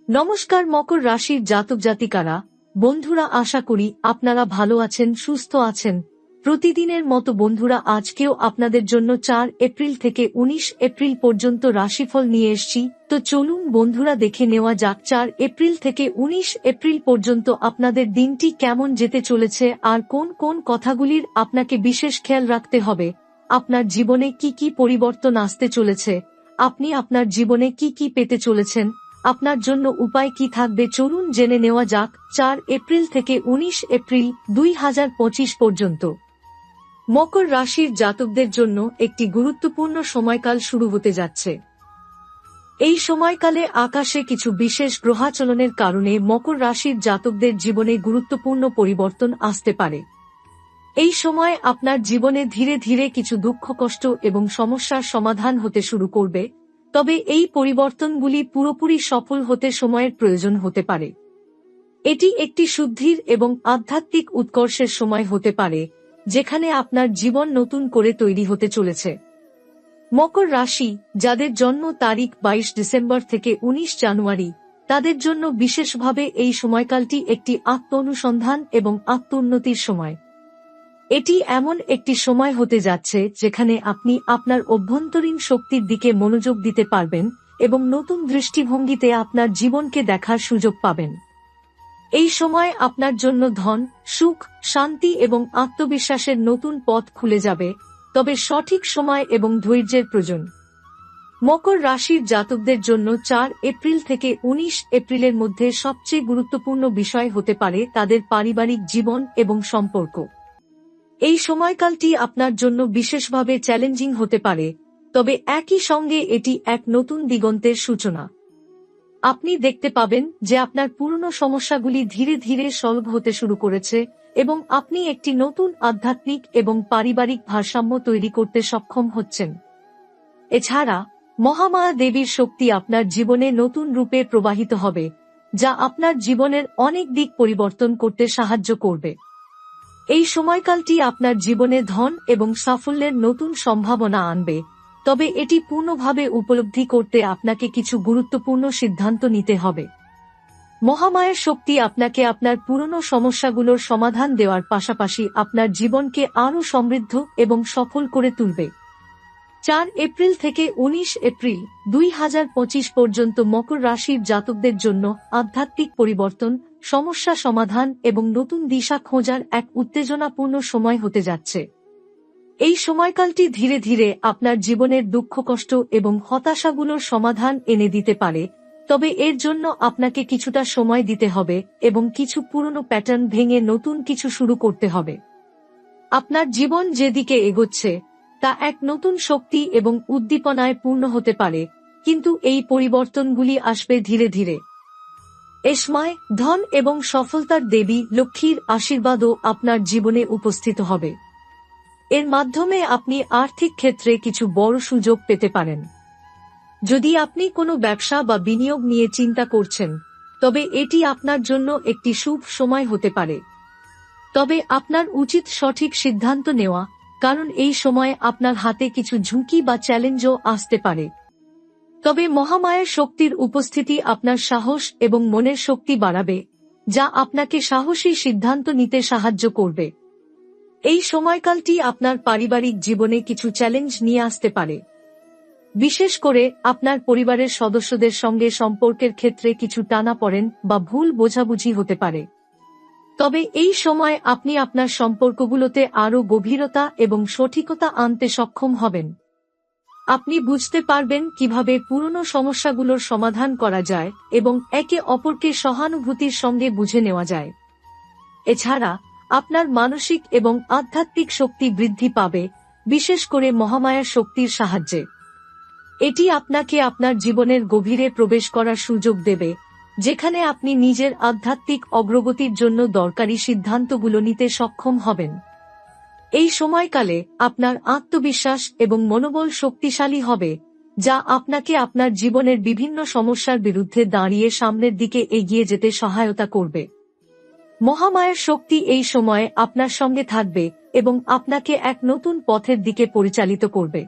নমস্কার মকর রাশির জাতক জাতিকারা, বন্ধুরা, আশা করি আপনারা ভালো আছেন, সুস্থ আছেন। প্রতিদিনের মতো বন্ধুরা, আজকেও আপনাদের জন্য 4 এপ্রিল থেকে 19 এপ্রিল পর্যন্ত রাশিফল নিয়ে এসেছি। তো চলুন বন্ধুরা, দেখে নেওয়া যাক 4 এপ্রিল থেকে 19 এপ্রিল পর্যন্ত আপনাদের দিনটি কেমন যেতে চলেছে আর কোন কোন কথাগুলির আপনাকে বিশেষ খেয়াল রাখতে হবে। আপনার জীবনে কি কি পরিবর্তন আসতে চলেছে, আপনি আপনার জীবনে কি কি পেতে চলেছেন, আপনার জন্য উপায় কি থাকবে, চলুন জেনে নেওয়া যাক 4 এপ্রিল থেকে 19 এপ্রিল 2025 পর্যন্ত মকর রাশির জাতকদের জন্য একটি গুরুত্বপূর্ণ সময়কাল শুরু হতে যাচ্ছে। এই সময়কালে আকাশে কিছু বিশেষ গ্রহাচলনের কারণে মকর রাশির জাতকদের জীবনে গুরুত্বপূর্ণ পরিবর্তন আসতে পারে। এই সময় আপনার জীবনে ধীরে ধীরে কিছু দুঃখ, কষ্ট এবং সমস্যার সমাধান হতে শুরু করবে, তবে এই পরিবর্তনগুলি পুরোপুরি সফল হতে সময়ের প্রয়োজন হতে পারে। এটি একটি শুদ্ধির এবং আধ্যাত্মিক উৎকর্ষের সময় হতে পারে, যেখানে আপনার জীবন নতুন করে তৈরি হতে চলেছে। মকর রাশি, যাদের জন্ম তারিখ 22 ডিসেম্বর থেকে 19 জানুয়ারি, তাদের জন্য বিশেষভাবে এই সময়কালটি একটি আত্ম অনুসন্ধান এবং আত্মোন্নতির সময়। এটি এমন একটি সময় হতে যাচ্ছে যেখানে আপনি আপনার অভ্যন্তরীণ শক্তির দিকে মনোযোগ দিতে পারবেন এবং নতুন দৃষ্টিভঙ্গিতে আপনার জীবনকে দেখার সুযোগ পাবেন। এই সময় আপনার জন্য ধন, সুখ, শান্তি এবং আত্মবিশ্বাসের নতুন পথ খুলে যাবে, তবে সঠিক সময় এবং ধৈর্যের প্রয়োজন। মকর রাশির জাতকদের জন্য 4 এপ্রিল থেকে 19 এপ্রিলের মধ্যে সবচেয়ে গুরুত্বপূর্ণ বিষয় হতে পারে তাদের পারিবারিক জীবন এবং সম্পর্ক। এই সময়কালটি আপনার জন্য বিশেষভাবে চ্যালেঞ্জিং হতে পারে, তবে একই সঙ্গে এটি এক নতুন দিগন্তের সূচনা। আপনি দেখতে পাবেন যে আপনার পুরনো সমস্যাগুলি ধীরে ধীরে সলভ হতে শুরু করেছে এবং আপনি একটি নতুন আধ্যাত্মিক এবং পারিবারিক ভারসাম্য তৈরি করতে সক্ষম হচ্ছেন। এছাড়া মহামায়া দেবীর শক্তি আপনার জীবনে নতুন রূপে প্রবাহিত হবে, যা আপনার জীবনের অনেক দিক পরিবর্তন করতে সাহায্য করবে। এই সময়কালটি আপনার জীবনে ধন এবং সাফল্যের নতুন সম্ভাবনা আনবে, তবে এটি পূর্ণভাবে উপলব্ধি করতে আপনাকে কিছু গুরুত্বপূর্ণ সিদ্ধান্ত নিতে হবে। মহামায়ার শক্তি আপনাকে আপনার পুরনো সমস্যাগুলোর সমাধান দেওয়ার পাশাপাশি আপনার জীবনকে আরও সমৃদ্ধ এবং সফল করে তুলবে। 4 এপ্রিল থেকে 19 এপ্রিল 2025 পর্যন্ত মকর রাশির জাতকদের জন্য আধ্যাত্মিক পরিবর্তন, সমস্যা সমাধান এবং নতুন দিশা খোঁজার এক উত্তেজনাপূর্ণ সময় হতে যাচ্ছে। এই সময়কালটি ধীরে ধীরে আপনার জীবনের দুঃখ, কষ্ট এবং হতাশাগুলোর সমাধান এনে দিতে পারে, তবে এর জন্য আপনাকে কিছুটা সময় দিতে হবে এবং কিছু পুরনো প্যাটার্ন ভেঙে নতুন কিছু শুরু করতে হবে। আপনার জীবন যেদিকে এগোচ্ছে তা এক নতুন শক্তি এবং উদ্দীপনায় পূর্ণ হতে পারে, কিন্তু এই পরিবর্তনগুলি আসবে ধীরে ধীরে। এসময় ধন এবং সফলতার দেবী লক্ষ্মীর আশীর্বাদও আপনার জীবনে উপস্থিত হবে। এর মাধ্যমে আপনি আর্থিক ক্ষেত্রে কিছু বড় সুযোগ পেতে পারেন। যদি আপনি কোনো ব্যবসা বা বিনিয়োগ নিয়ে চিন্তা করছেন, তবে এটি আপনার জন্য একটি শুভ সময় হতে পারে। তবে আপনার উচিত সঠিক সিদ্ধান্ত নেওয়া, কারণ এই সময় আপনার হাতে কিছু ঝুঁকি বা চ্যালেঞ্জও আসতে পারে। তবে মহামায়ার শক্তির উপস্থিতি আপনার সাহস এবং মনের শক্তি বাড়াবে, যা আপনাকে সাহসী সিদ্ধান্ত নিতে সাহায্য করবে। এই সময়কালটি আপনার পারিবারিক জীবনে কিছু চ্যালেঞ্জ নিয়ে আসতে পারে। বিশেষ করে আপনার পরিবারের সদস্যদের সঙ্গে সম্পর্কের ক্ষেত্রে কিছু টানাপোড়েন বা ভুল বোঝাবুঝি হতে পারে। তবে এই সময় আপনি আপনার সম্পর্কগুলোতে আরও গভীরতা এবং সঠিকতা আনতে সক্ষম হবেন। আপনি বুঝতে পারবেন কিভাবে পুরনো সমস্যাগুলোর সমাধান করা যায় এবং একে অপরকে সহানুভূতির সঙ্গে বুঝে নেওয়া যায়। এছাড়া আপনার মানসিক এবং আধ্যাত্মিক শক্তি বৃদ্ধি পাবে, বিশেষ করে মহামায়ার শক্তির সাহায্যে। এটি আপনাকে আপনার জীবনের গভীরে প্রবেশ করার সুযোগ দেবে, যেখানে আপনি নিজের আধ্যাত্মিক অগ্রগতির জন্য দরকারি সিদ্ধান্তগুলো নিতে সক্ষম হবেন। এই সময়কালে আপনার আত্মবিশ্বাস এবং মনোবল শক্তিশালী হবে, যা আপনাকে আপনার জীবনের বিভিন্ন সমস্যার বিরুদ্ধে দাঁড়িয়ে সামনের দিকে এগিয়ে যেতে সহায়তা করবে। মহামায়ার শক্তি এই সময়ে আপনার সঙ্গে থাকবে এবং আপনাকে এক নতুন পথের দিকে পরিচালিত করবে।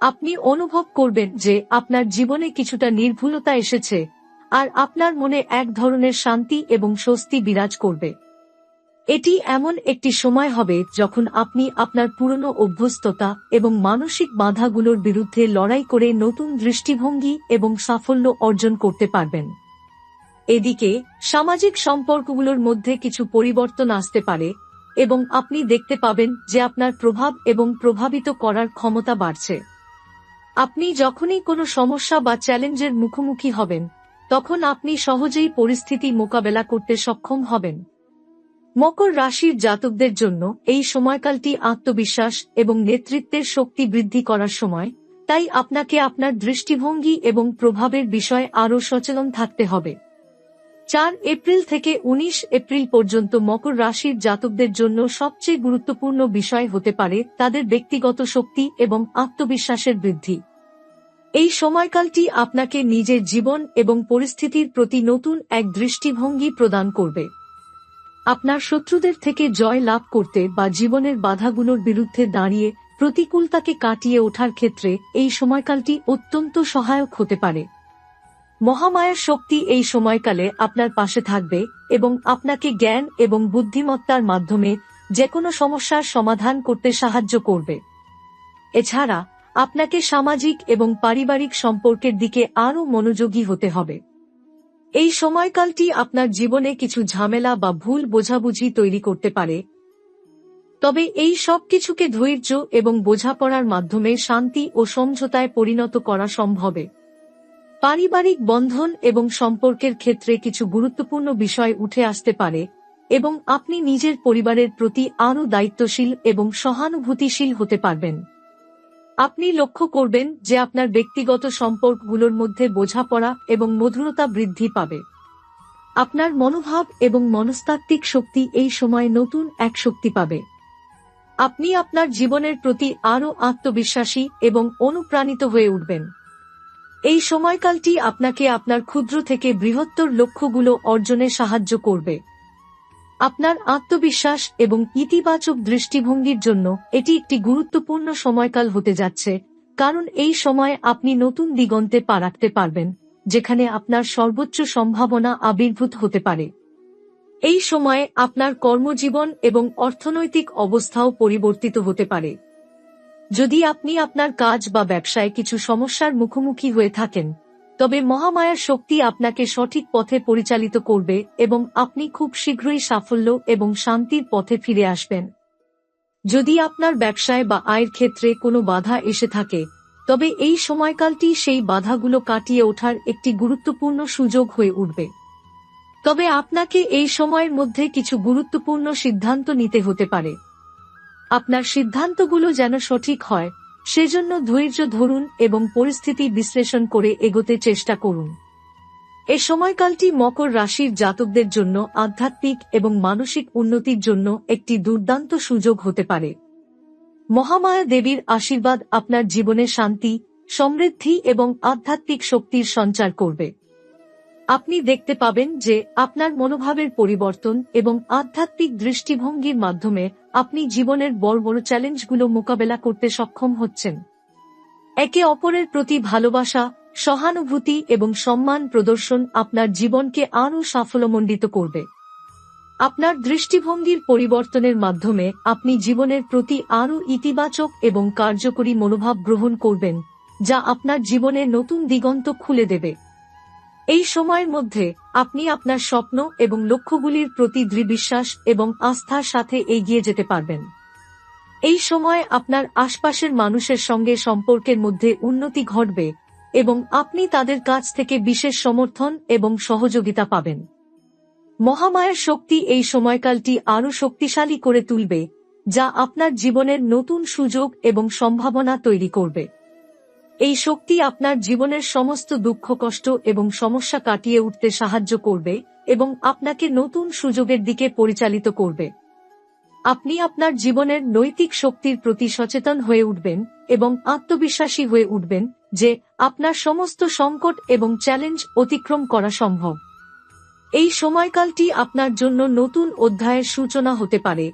আপনি অনুভব করবেন যে আপনার জীবনে কিছুটা নির্ভুলতা এসেছে, আর আপনার মনে এক ধরনের শান্তি এবং স্বস্তি বিরাজ করবে। এটি এমন একটি সময় হবে যখন আপনি আপনার পুরনো অভ্যস্ততা এবং মানসিক বাধাগুলোর বিরুদ্ধে লড়াই করে নতুন দৃষ্টিভঙ্গি এবং সাফল্য অর্জন করতে পারবেন। এদিকে সামাজিক সম্পর্কগুলোর মধ্যে কিছু পরিবর্তন আসতে পারে এবং আপনি দেখতে পাবেন যে আপনার প্রভাব এবং প্রভাবিত করার ক্ষমতা বাড়ছে। আপনি যখনই কোনো সমস্যা বা চ্যালেঞ্জের মুখোমুখি হবেন, তখন আপনি সহজেই পরিস্থিতি মোকাবেলা করতে সক্ষম হবেন। মকর রাশির জাতকদের জন্য এই সময়কালটি আত্মবিশ্বাস এবং নেতৃত্বের শক্তি বৃদ্ধি করার সময়, তাই আপনাকে আপনার দৃষ্টিভঙ্গি এবং প্রভাবের বিষয়ে আরও সচেতন থাকতে হবে। 4 এপ্রিল থেকে 19 এপ্রিল পর্যন্ত মকর রাশির জাতকদের জন্য সবচেয়ে গুরুত্বপূর্ণ বিষয় হতে পারে তাদের ব্যক্তিগত শক্তি এবং আত্মবিশ্বাসের বৃদ্ধি। এই সময়কালটি আপনাকে নিজের জীবন এবং পরিস্থিতির প্রতি নতুন এক দৃষ্টিভঙ্গি প্রদান করবে। আপনার শত্রুদের থেকে জয় লাভ করতে বা জীবনের বাধাগুলোর বিরুদ্ধে দাঁড়িয়ে প্রতিকূলতাকে কাটিয়ে ওঠার ক্ষেত্রে এই সময়কালটি অত্যন্ত সহায়ক হতে পারে। মহামায়ার শক্তি এই সময়কালে আপনার পাশে থাকবে এবং আপনাকে জ্ঞান এবং বুদ্ধিমত্তার মাধ্যমে যেকোনো সমস্যার সমাধান করতে সাহায্য করবে। এছাড়া আপনাকে সামাজিক এবং পারিবারিক সম্পর্কের দিকে আরও মনোযোগী হতে হবে। এই সময়কালটি আপনার জীবনে কিছু ঝামেলা বা ভুল বোঝাবুঝি তৈরি করতে পারে, তবে এই সব কিছুকে ধৈর্য এবং বোঝাপড়ার মাধ্যমে শান্তি ও সমঝোতায় পরিণত করা সম্ভব। পারিবারিক বন্ধন এবং সম্পর্কের ক্ষেত্রে কিছু গুরুত্বপূর্ণ বিষয় উঠে আসতে পারে এবং আপনি নিজের পরিবারের প্রতি আরও দায়িত্বশীল এবং সহানুভূতিশীল হতে পারবেন। আপনি লক্ষ্য করবেন যে আপনার ব্যক্তিগত সম্পর্কগুলোর মধ্যে বোঝাপড়া এবং মধুরতা বৃদ্ধি পাবে। আপনার মনোভাব এবং মনস্তাত্ত্বিক শক্তি এই সময় নতুন এক শক্তি পাবে। আপনি আপনার জীবনের প্রতি আরও আত্মবিশ্বাসী এবং অনুপ্রাণিত হয়ে উঠবেন। এই সময়কালটি আপনাকে আপনার ক্ষুদ্র থেকে বৃহত্তর লক্ষ্যগুলো অর্জনে সাহায্য করবে। আপনার আত্মবিশ্বাস এবং ইতিবাচক দৃষ্টিভঙ্গির জন্য এটি একটি গুরুত্বপূর্ণ সময়কাল হতে যাচ্ছে, কারণ এই সময়ে আপনি নতুন দিগন্তে পা রাখতে পারবেন, যেখানে আপনার সর্বোচ্চ সম্ভাবনা আবির্ভূত হতে পারে। এই সময়ে আপনার কর্মজীবন এবং অর্থনৈতিক অবস্থাও পরিবর্তিত হতে পারে। যদি আপনি আপনার কাজ বা ব্যবসায় কিছু সমস্যার মুখোমুখি হয়ে থাকেন, তবে মহামায়ার শক্তি আপনাকে সঠিক পথে পরিচালিত করবে এবং আপনি খুব শীঘ্রই সাফল্য এবং শান্তির পথে ফিরে আসবেন। যদি আপনার ব্যবসায় বা আয়ের ক্ষেত্রে কোনো বাধা এসে থাকে, তবে এই সময়কালটি সেই বাধাগুলো কাটিয়ে ওঠার একটি গুরুত্বপূর্ণ সুযোগ হয়ে উঠবে। তবে আপনাকে এই সময়ের মধ্যে কিছু গুরুত্বপূর্ণ সিদ্ধান্ত নিতে হতে পারে। আপনার সিদ্ধান্তগুলো যেন সঠিক হয়, সেজন্য ধৈর্য ধরুন এবং পরিস্থিতি বিশ্লেষণ করে এগোতে চেষ্টা করুন। এই সময়কালটি মকর রাশির জাতকদের জন্য আধ্যাত্মিক এবং মানসিক উন্নতির জন্য একটি দুর্দান্ত সুযোগ হতে পারে। মহামায়া দেবীর আশীর্বাদ আপনার জীবনে শান্তি, সমৃদ্ধি এবং আধ্যাত্মিক শক্তির সঞ্চার করবে। আপনি দেখতে পাবেন যে আপনার মনোভাবের পরিবর্তন এবং আধ্যাত্মিক দৃষ্টিভঙ্গির মাধ্যমে আপনি জীবনের বড় বড় চ্যালেঞ্জগুলো মোকাবেলা করতে সক্ষম হচ্ছেন। একে অপরের প্রতি ভালোবাসা, সহানুভূতি এবং সম্মান প্রদর্শন আপনার জীবনকে আরও সাফল্যমণ্ডিত করবে। আপনার দৃষ্টিভঙ্গির পরিবর্তনের মাধ্যমে আপনি জীবনের প্রতি আরও ইতিবাচক এবং কার্যকরী মনোভাব গ্রহণ করবেন, যা আপনার জীবনে নতুন দিগন্ত খুলে দেবে। এই সময়ের মধ্যে আপনি আপনার স্বপ্ন এবং লক্ষ্যগুলির প্রতি দৃঢ় বিশ্বাস এবং আস্থার সাথে এগিয়ে যেতে পারবেন। এই সময় আপনার আশপাশের মানুষের সঙ্গে সম্পর্কের মধ্যে উন্নতি ঘটবে এবং আপনি তাদের কাছ থেকে বিশেষ সমর্থন এবং সহযোগিতা পাবেন। মহামায়ার শক্তি এই সময়কালটি আরও শক্তিশালী করে তুলবে, যা আপনার জীবনের নতুন সুযোগ এবং সম্ভাবনা তৈরি করবে। এই শক্তি আপনার জীবনের সমস্ত দুঃখ, কষ্ট এবং সমস্যা কাটিয়ে উঠতে সাহায্য করবে এবং আপনাকে নতুন সুযোগের দিকে পরিচালিত করবে। আপনি আপনার জীবনের নৈতিক শক্তির প্রতি সচেতন হয়ে উঠবেন এবং আত্মবিশ্বাসী হয়ে উঠবেন যে আপনার সমস্ত সংকট এবং চ্যালেঞ্জ অতিক্রম করা সম্ভব। এই সময়কালটি আপনার জন্য নতুন অধ্যায়ের সূচনা হতে পারে,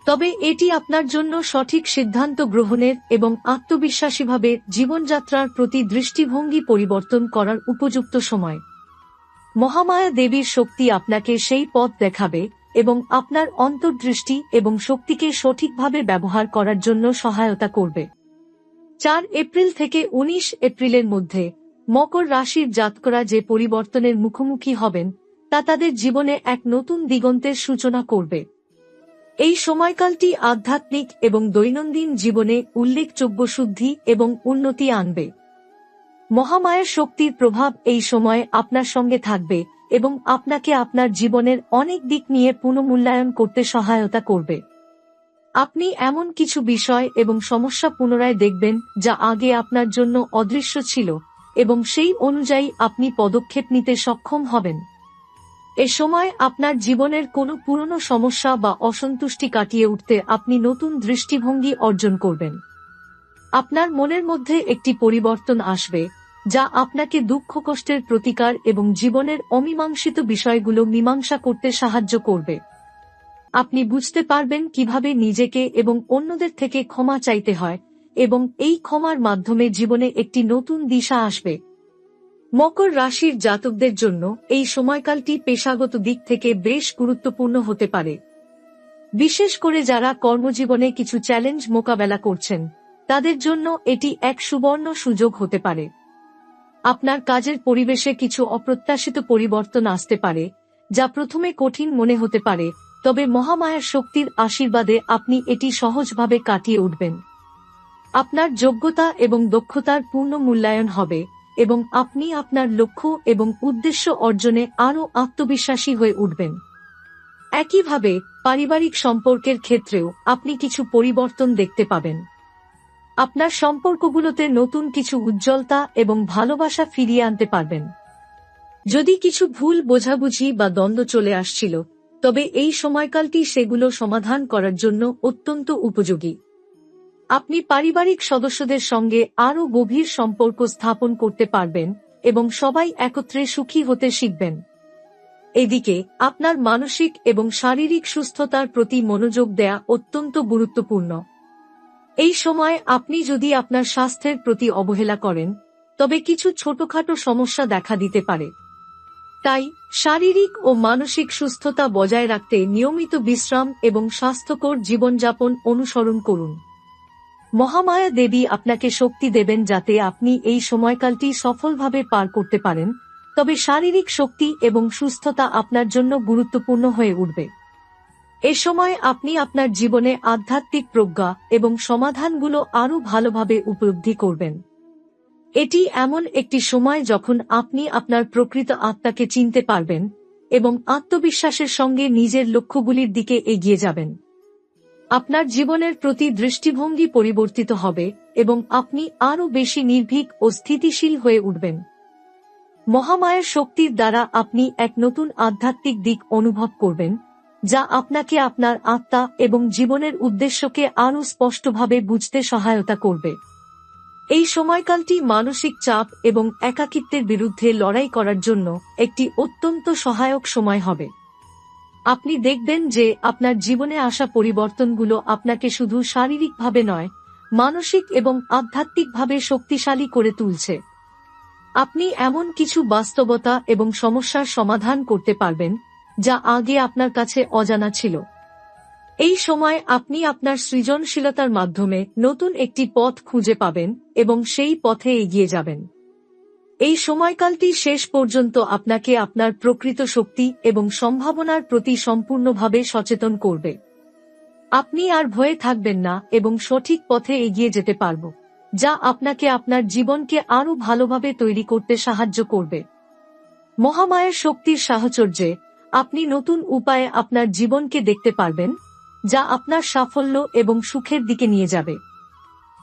তবে এটি আপনার জন্য সঠিক সিদ্ধান্ত গ্রহণের এবং আত্মবিশ্বাসীভাবে জীবনযাত্রার প্রতি দৃষ্টিভঙ্গি পরিবর্তন করার উপযুক্ত সময়। মহামায়া দেবীর শক্তি আপনাকে সেই পথ দেখাবে এবং আপনার অন্তর্দৃষ্টি এবং শক্তিকে সঠিকভাবে ব্যবহার করার জন্য সহায়তা করবে। 4 এপ্রিল থেকে 19 এপ্রিলের মধ্যে মকর রাশির জাতকরা যে পরিবর্তনের মুখোমুখি হবেন তা তাদের জীবনে এক নতুন দিগন্তের সূচনা করবে। এই সময়কালটি আধ্যাত্মিক এবং দৈনন্দিন জীবনে উল্লেখযোগ্য শুদ্ধি এবং উন্নতি আনবে। মহামায়ার শক্তির প্রভাব এই সময়ে আপনার সঙ্গে থাকবে এবং আপনাকে আপনার জীবনের অনেক দিক নিয়ে পুনর্মূল্যায়ন করতে সহায়তা করবে। আপনি এমন কিছু বিষয় এবং সমস্যা পুনরায় দেখবেন যা আগে আপনার জন্য অদৃশ্য ছিল এবং সেই অনুযায়ী আপনি পদক্ষেপ নিতে সক্ষম হবেন। এ সময় আপনার জীবনের কোনো পুরনো সমস্যা বা অসন্তুষ্টি কাটিয়ে উঠতে আপনি নতুন দৃষ্টিভঙ্গি অর্জন করবেন। আপনার মনের মধ্যে একটি পরিবর্তন আসবে যা আপনাকে দুঃখ কষ্টের প্রতিকার এবং জীবনের অমীমাংসিত বিষয়গুলো মীমাংসা করতে সাহায্য করবে। আপনি বুঝতে পারবেন কিভাবে নিজেকে এবং অন্যদের থেকে ক্ষমা চাইতে হয় এবং এই ক্ষমার মাধ্যমে জীবনে একটি নতুন দিশা আসবে। মকর রাশির জাতকদের জন্য এই সময়কালটি পেশাগত দিক থেকে বেশ গুরুত্বপূর্ণ হতে পারে। বিশেষ করে যারা কর্মজীবনে কিছু চ্যালেঞ্জ মোকাবেলা করছেন তাদের জন্য এটি এক সুবর্ণ সুযোগ হতে পারে। আপনার কাজের পরিবেশে কিছু অপ্রত্যাশিত পরিবর্তন আসতে পারে যা প্রথমে কঠিন মনে হতে পারে, তবে মহামায়ার শক্তির আশীর্বাদে আপনি এটি সহজভাবে কাটিয়ে উঠবেন। আপনার যোগ্যতা এবং দক্ষতার পূর্ণ মূল্যায়ন হবে এবং আপনি আপনার লক্ষ্য এবং উদ্দেশ্য অর্জনে আরও আত্মবিশ্বাসী হয়ে উঠবেন। একইভাবে পারিবারিক সম্পর্কের ক্ষেত্রেও আপনি কিছু পরিবর্তন দেখতে পাবেন। আপনার সম্পর্কগুলোতে নতুন কিছু উজ্জ্বলতা এবং ভালোবাসা ফিরিয়ে আনতে পারবেন। যদি কিছু ভুল বোঝাবুঝি বা দ্বন্দ্ব চলে আসছিল, তবে এই সময়কালটি সেগুলো সমাধান করার জন্য অত্যন্ত উপযোগী। আপনি পারিবারিক সদস্যদের সঙ্গে আরও গভীর সম্পর্ক স্থাপন করতে পারবেন এবং সবাই একত্রে সুখী হতে শিখবেন। এদিকে আপনার মানসিক এবং শারীরিক সুস্থতার প্রতি মনোযোগ দেয়া অত্যন্ত গুরুত্বপূর্ণ। এই সময় আপনি যদি আপনার স্বাস্থ্যের প্রতি অবহেলা করেন তবে কিছু ছোটখাটো সমস্যা দেখা দিতে পারে। তাই শারীরিক ও মানসিক সুস্থতা বজায় রাখতে নিয়মিত বিশ্রাম এবং স্বাস্থ্যকর জীবনযাপন অনুসরণ করুন। মহামায়া দেবী আপনাকে শক্তি দেবেন যাতে আপনি এই সময়কালটি সফলভাবে পার করতে পারেন, তবে শারীরিক শক্তি এবং সুস্থতা আপনার জন্য গুরুত্বপূর্ণ হয়ে উঠবে। এ সময় আপনি আপনার জীবনে আধ্যাত্মিক প্রজ্ঞা এবং সমাধানগুলো আরও ভালোভাবে উপলব্ধি করবেন। এটি এমন একটি সময় যখন আপনি আপনার প্রকৃত আত্মাকে চিনতে পারবেন এবং আত্মবিশ্বাসের সঙ্গে নিজের লক্ষ্যগুলির দিকে এগিয়ে যাবেন। আপনার জীবনের প্রতি দৃষ্টিভঙ্গি পরিবর্তিত হবে এবং আপনি আরও বেশি নির্ভীক ও স্থিতিশীল হয়ে উঠবেন। মহামায়ার শক্তির দ্বারা আপনি এক নতুন আধ্যাত্মিক দিক অনুভব করবেন যা আপনাকে আপনার আত্মা এবং জীবনের উদ্দেশ্যকে আরও স্পষ্টভাবে বুঝতে সহায়তা করবে। এই সময়কালটি মানসিক চাপ এবং একাকিত্বের বিরুদ্ধে লড়াই করার জন্য একটি অত্যন্ত সহায়ক সময় হবে। আপনি দেখবেন যে আপনার জীবনে আসা পরিবর্তনগুলো আপনাকে শুধু শারীরিকভাবে নয়, মানসিক এবং আধ্যাত্মিকভাবে শক্তিশালী করে তুলছে। আপনি এমন কিছু বাস্তবতা এবং সমস্যার সমাধান করতে পারবেন যা আগে আপনার কাছে অজানা ছিল। এই সময় আপনি আপনার সৃজনশীলতার মাধ্যমে নতুন একটি পথ খুঁজে পাবেন এবং সেই পথে এগিয়ে যাবেন। এই সময়কালটি শেষ পর্যন্ত আপনাকে আপনার প্রকৃত শক্তি এবং সম্ভাবনার প্রতি সম্পূর্ণভাবে সচেতন করবে। আপনি আর ভয়ে থাকবেন না এবং সঠিক পথে এগিয়ে যেতে পারব, যা আপনাকে আপনার জীবনকে আরও ভালোভাবে তৈরি করতে সাহায্য করবে। মহামায়ার শক্তির সাহচর্যে আপনি নতুন উপায়ে আপনার জীবনকে দেখতে পারবেন, যা আপনার সাফল্য এবং সুখের দিকে নিয়ে যাবে।